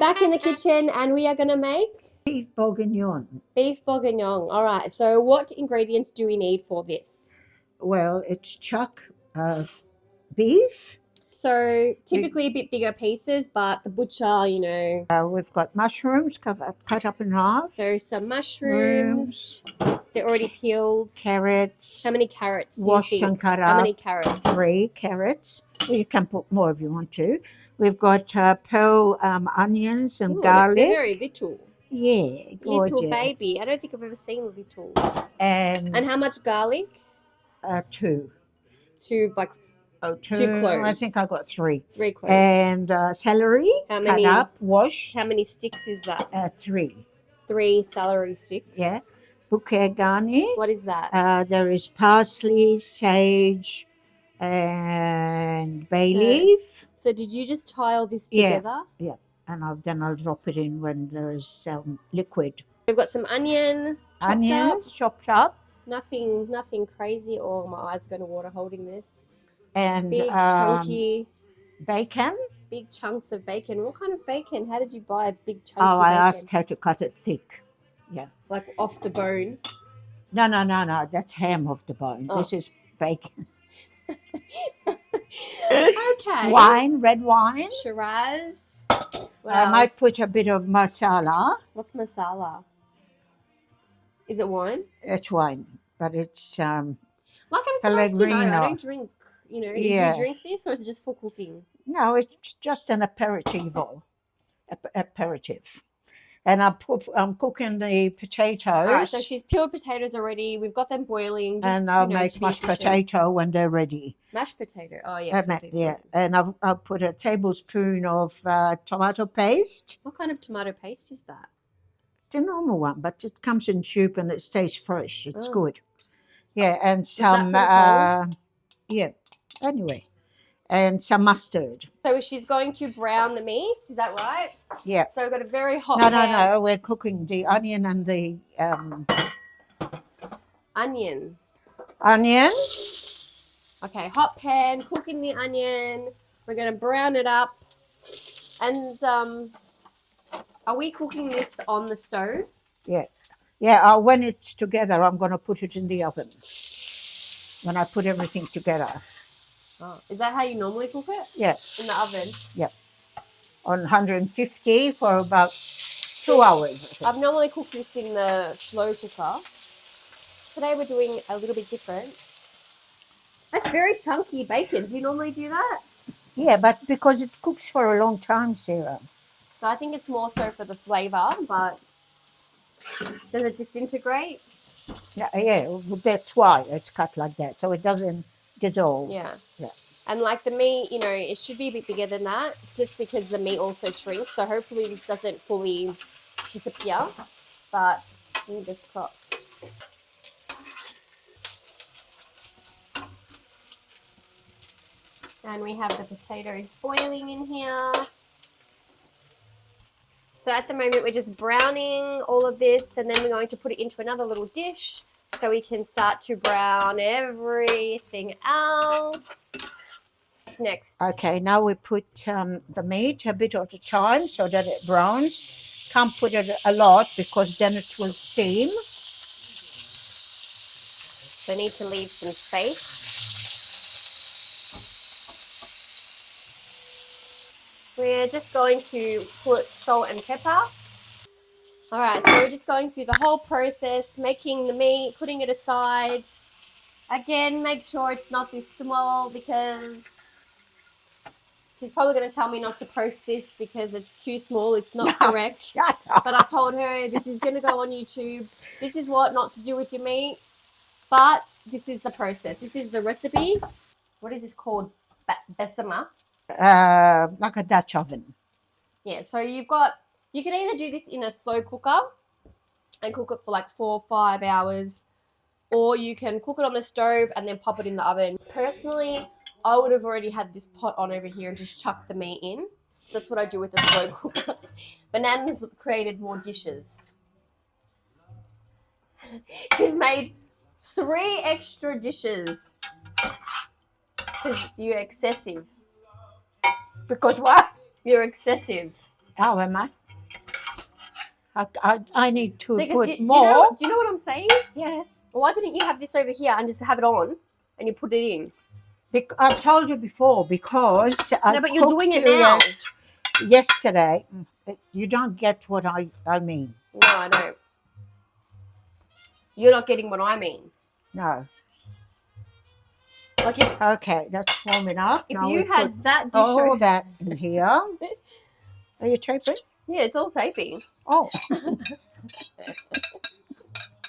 back in the kitchen and we are going to make beef bourguignon. beef bourguignon. All right, so what ingredients do we need for this? Well, it's chuck beef. So typically a bit bigger pieces, but the butcher, you know. We've got mushrooms cut up in half. So some mushrooms. They're already peeled. Carrots. How many carrots? Washed and cut up. How many carrots? 3 carrots. Well, you can put more if you want to. We've got pearl onions and garlic. They're very little. Yeah, gorgeous. Little baby. I don't think I've ever seen little. And how much garlic? 2. 2, like 2 cloves. I think I got 3. 3 cloves. And celery. How many? Cut up, washed. How many sticks is that? 3. 3 celery sticks. Yeah. Bouquet garni. What is that? There is parsley, sage, and bay leaf. So did you just tie all this together? Yeah. And then I'll drop it in when there is liquid. We've got some onions chopped up. Nothing crazy. Oh, my eyes are going to water holding this. And big chunky bacon. Big chunks of bacon. What kind of bacon? How did you buy a big chunky bacon? I asked her to cut it thick. Yeah. Like off the bone? No. That's ham off the bone. Oh. This is bacon. Okay. Wine, red wine. Shiraz. I might put a bit of masala. What's masala? Is it wine? It's wine, but it's like I'm supposed to know. I don't drink. You know, yeah. Do you drink this, or is it just for cooking? No, it's just an aperitif. And I'm cooking the potatoes. All right, so she's peeled potatoes already. We've got them boiling. And I'll make mashed potato when they're ready. Mashed potato. Oh, yes. Yeah. And I'll put a tablespoon of tomato paste. What kind of tomato paste is that? The normal one, but it comes in tube and it stays fresh. It's good. Yeah, and some... yeah. Anyway. And some mustard. So she's going to brown the meats, is that right? Yeah. So we've got a very hot pan. No, we're cooking the onion and the... Onion. Onion. Okay, hot pan, cooking the onion. We're going to brown it up. And are we cooking this on the stove? Yeah. Yeah, when it's together, I'm going to put it in the oven. When I put everything together. Oh, is that how you normally cook it? Yeah. In the oven? Yeah. On 150 for about 2 hours. I've normally cooked this in the slow cooker. Today we're doing a little bit different. That's very chunky bacon. Do you normally do that? Yeah, but because it cooks for a long time, Sarah. So I think it's more so for the flavour, but does it disintegrate? Yeah, that's why it's cut like that, so it doesn't dissolve. Yeah. Yeah. And like the meat, you know, it should be a bit bigger than that just because the meat also shrinks. So hopefully this doesn't fully disappear, but fingers crossed. And we have the potatoes boiling in here. So at the moment we're just browning all of this and then we're going to put it into another little dish so we can start to brown everything else. What's next? Okay, now we put the meat a bit at a time so that it browns. Can't put it a lot because then it will steam. So I need to leave some space. We're just going to put salt and pepper. All right, so we're just going through the whole process, making the meat, putting it aside. Again, make sure it's not this small because she's probably going to tell me not to post this because it's too small. It's not correct. Shut up. But I told her this is going to go on YouTube. This is what not to do with your meat. But this is the process. This is the recipe. What is this called? Besama. Like a Dutch oven. Yeah, so you can either do this in a slow cooker and cook it for like 4 or 5 hours, or you can cook it on the stove and then pop it in the oven. Personally, I would have already had this pot on over here and just chucked the meat in. So that's what I do with the slow cooker. Banana's created more dishes. She's made 3 extra dishes because you're excessive. Because what? You're excessive. Oh, am I? I need to So, put do more. you know what I'm saying? Yeah. Why didn't you have this over here and just have it on and you put it in? I've told you before because No, but you're doing it now. Yesterday. You don't get what I mean. No, I don't. You're not getting what I mean. No. Like if, Okay, that's warming up. if now you we had put that dish all over, that in here. Are you taping? yeah, it's all taping. Oh.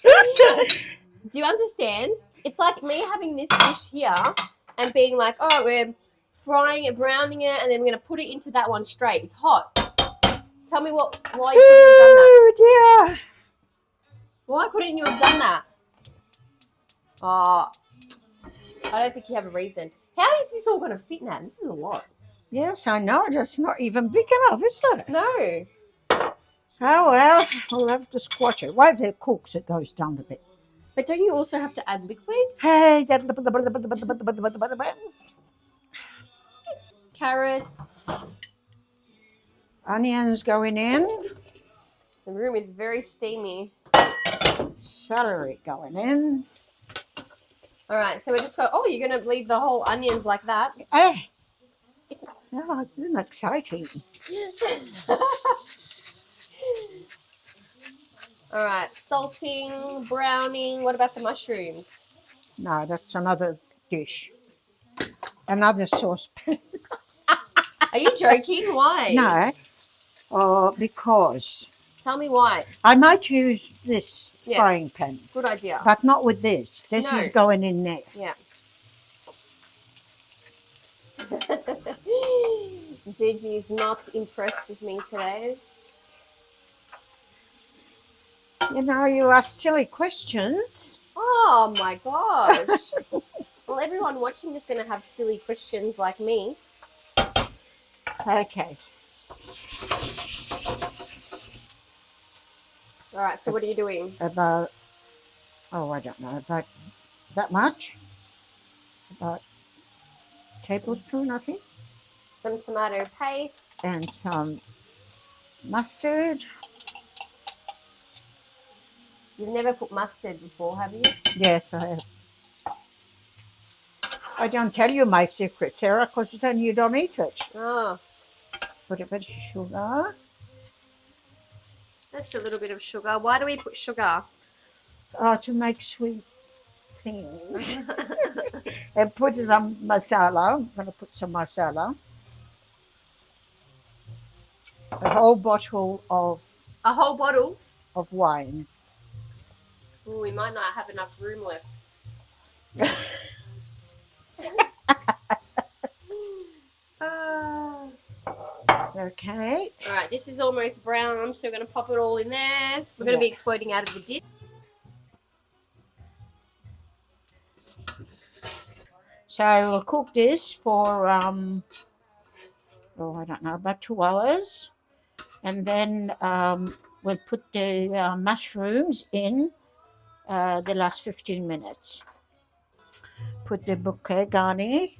Do you understand? It's like me having this dish here and being like, oh, we're frying it, browning it, and then we're going to put it into that one straight. It's hot. Tell me why you couldn't have done that. Oh, dear. Why couldn't you have done that? Oh, I don't think you have a reason. How is this all going to fit now? This is a lot. Yes, I know. That's not even big enough, is it? No. Oh, well, we'll have to squash it. Once it cooks, it goes down a bit. But don't you also have to add liquid? Hey, Carrots. onions going in. The room is very steamy. Celery going in. All right, so we're just going, oh, you're going to leave the whole onions like that? Hey. It's Oh, this is exciting. All right, salting, browning. What about the mushrooms? No, that's another dish. Another saucepan. Are you joking? Why? No, because Tell me why. I might use this Yeah. frying pan, Good idea. but not with this. This No. is going in there. Yeah. Gigi is not impressed with me today. You know, you ask silly questions. Oh my gosh. Well, everyone watching is going to have silly questions like me. Okay. All right, so what are you doing? About, oh, I don't know, about that much. About a tablespoon, I think. Some tomato paste. And some mustard. You've never put mustard before, have you? Yes, I have. I don't tell you my secret, Sarah, because then you don't eat it. Oh, Put a bit of sugar. that's a little bit of sugar. Why do we put sugar? To make sweet things. And put some masala. I'm going to put some masala. A whole bottle A whole bottle? of wine. Ooh, we might not have enough room left. Okay. All right, this is almost brown, so we're going to pop it all in there. We're going to be exploding out of the dish. So we'll cook this for, I don't know, about 2 hours. And then we'll put the mushrooms in the last 15 minutes. Put the bouquet garni.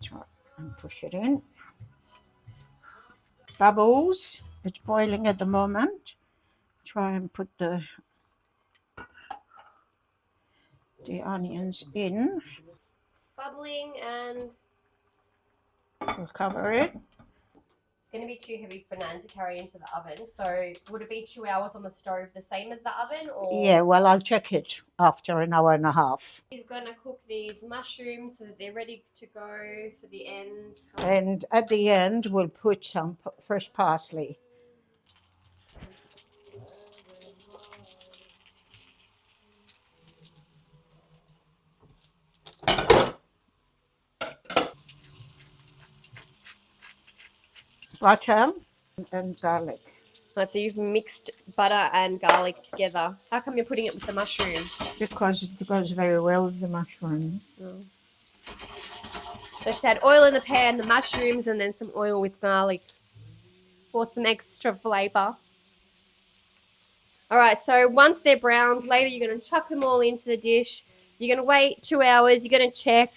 Try and push it in. Bubbles. It's boiling at the moment. Try and put the onions in. It's bubbling and We'll cover it. it's going to be too heavy for Nan to carry into the oven. So would it be 2 hours on the stove the same as the oven? Or Yeah, well, I'll check it after an hour and a half. He's going to cook these mushrooms so that they're ready to go for the end. And at the end, we'll put some fresh parsley. Butter and garlic. Right, so you've mixed butter and garlic together. How come you're putting it with the mushroom? Because it goes very well with the mushrooms. So she had oil in the pan, the mushrooms, and then some oil with garlic for some extra flavour. All right, so once they're browned, later you're going to chuck them all into the dish. You're going to wait 2 hours. You're going to check.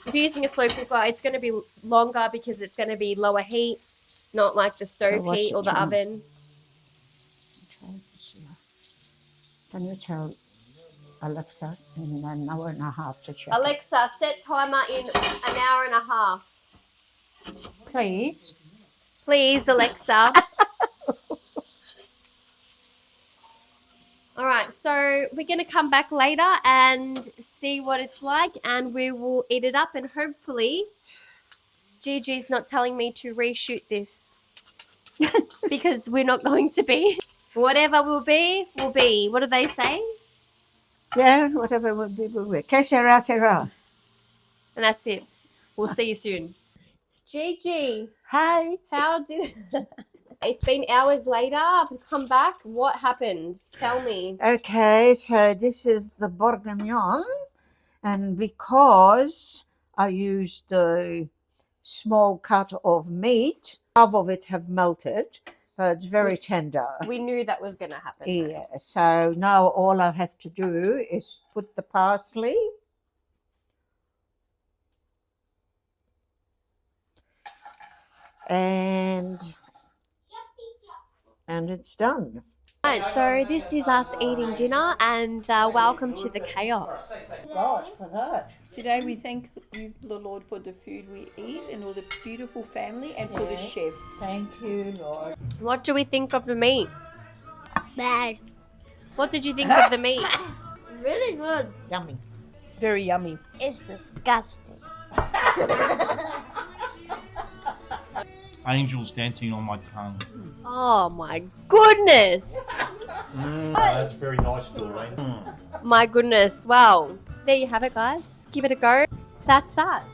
If you're using a slow cooker, it's going to be longer because it's going to be lower heat. not like the stove what's heat the or the time? oven. Can you tell Alexa in an hour and a half to check? Alexa, set timer in an hour and a half. Please. Please, Alexa. All right, so we're going to come back later and see what it's like, and we will eat it up, and hopefully Gigi's not telling me to reshoot this because we're not going to be. Whatever will be, will be. What do they say? Yeah, whatever will be, will be. Que sera, sera. And that's it. We'll see you soon. Gigi, Hi. how did... It's been hours later. I've come back. What happened? Tell me. Okay, so this is the bourguignon, and because I used a small cut of meat, half of it have melted, so it's very Which tender. We knew that was going to happen. Yeah, so now all I have to do is put the parsley and it's done. Right, so this is us eating dinner, and welcome to the chaos. God for that. Today we thank you, the Lord, for the food we eat and all the beautiful family and for the chef. Thank you, Lord. What do we think of the meat? Bad. What did you think of the meat? Really good. Yummy. Very yummy. It's disgusting. Angels dancing on my tongue. Oh my goodness. That's very nice, Doreen. My goodness. Well, there you have it, guys. Give it a go. That's that.